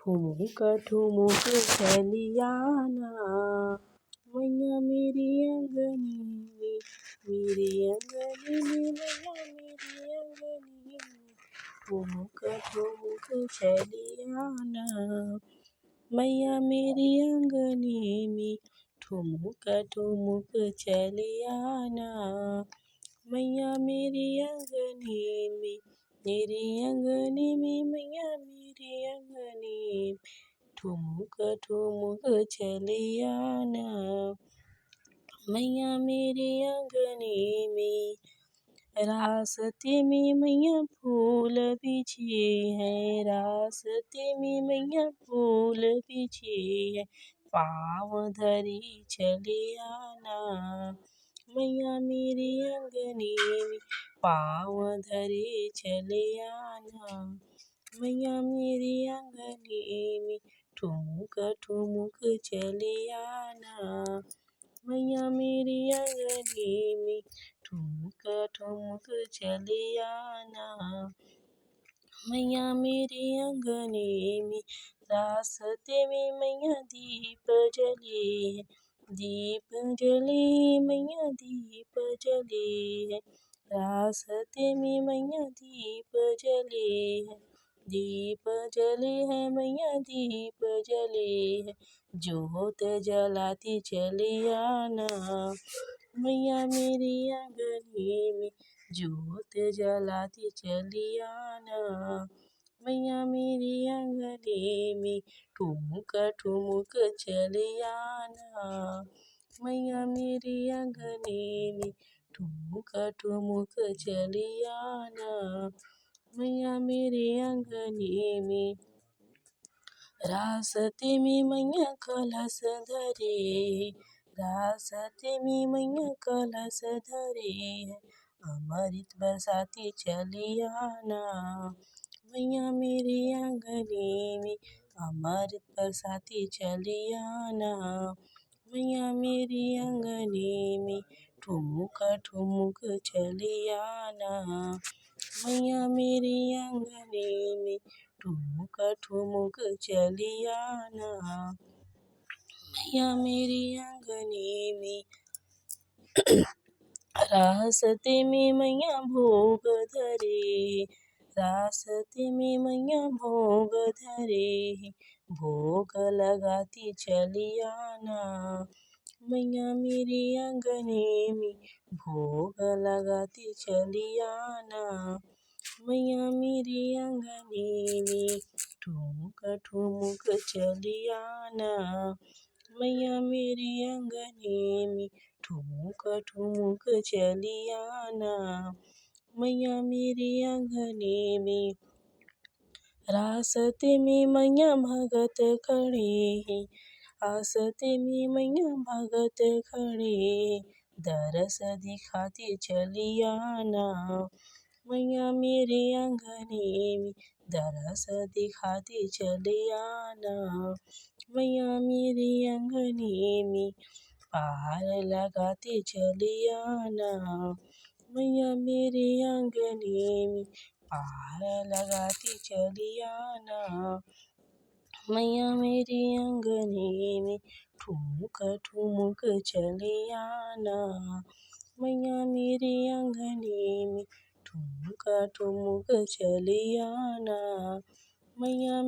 ठुमुक ठुमुक चलियाना मैया मेरी अंगनी में, मेरी अंगनी में मैया मेरी अंगनी में ठुमुक ठुमुक चलियाना मैया मेरी अंगनी में ठुमुक ठुमुक चलियाना मैया मेरी अंगनी में, मेरी अंगनी में मैया मेरी अंगनी में ठुमुक ठुमुक चलियाना मैया मेरी अंगनी में। रास्ते में मैया फूल बिछे हैं, रास्ते में मैया फूल बिछे हैं, पाँव धरी चलियाना मैया मेरी अंगनी में पाँव धरे चलियाना मैया मेरी अंगनी में ठुमुक ठुमुक चलियाना मैया मेरी अंगनी में ठुमुक ठुमुक चलियाना मैया मेरी अंगनी में। रास्ते में मैया दीप जले हैं, दीप जले मैया दीप जले हैं, रास्ते में मैया दीप जले हैं, दीप जले हैं मैया दीप जले हैं, जोत जलाती चलियाना मैया मेरी अंगनी में जोत जलाती चलियाना मैया मेरी अंगनी में ठुमुक ठुमुक चलियाना मैया मेरी अंगनी में ठुमुक ठुमुक चलियाना मैया मेरी अंगनी में। रास्ते में मैया कलश धरे, रास्ते में मैया कलश धरे है, अमृत बरसाती चलियाना मैया मेरी अंगनी में अमृत बरसाती चलियाना मैया मेरी अंगनी में ठुमुक ठुमुक चलियाना मैया मेरी अंगनी में ठुमुक ठुमुक चलियाना मैया मेरी अंगनी में। रास्ते में मैया भोग धरे, रास्ते में मैया भोग धरे, भोग लगाती चलियाना मैया मेरी अंगनी में भोग लगाती चलियाना मैया मेरी अंगनी में ठुमुक ठुमुक चलियाना मैया मेरी अंगनी में ठुमुक ठुमुक चलियाना मैया मेरी अंगनी में। रास्ते में मैया भगत खड़े हैं, रास्ते में मैया भगत खड़े हैं, दरस दिखाती चलियाना मैया मेरी अंगनी में दरस दिखाती चलियाना मैया मेरी अंगनी में पार लगाती चलियाना मैया मेरी अंगनी में पार लगाती चलियाना मैया मेरी अंगनी में ठुमुक ठुमुक चलियाना मैया मेरी अंगनी में ठुमुक ठुमुक चलियाना मैया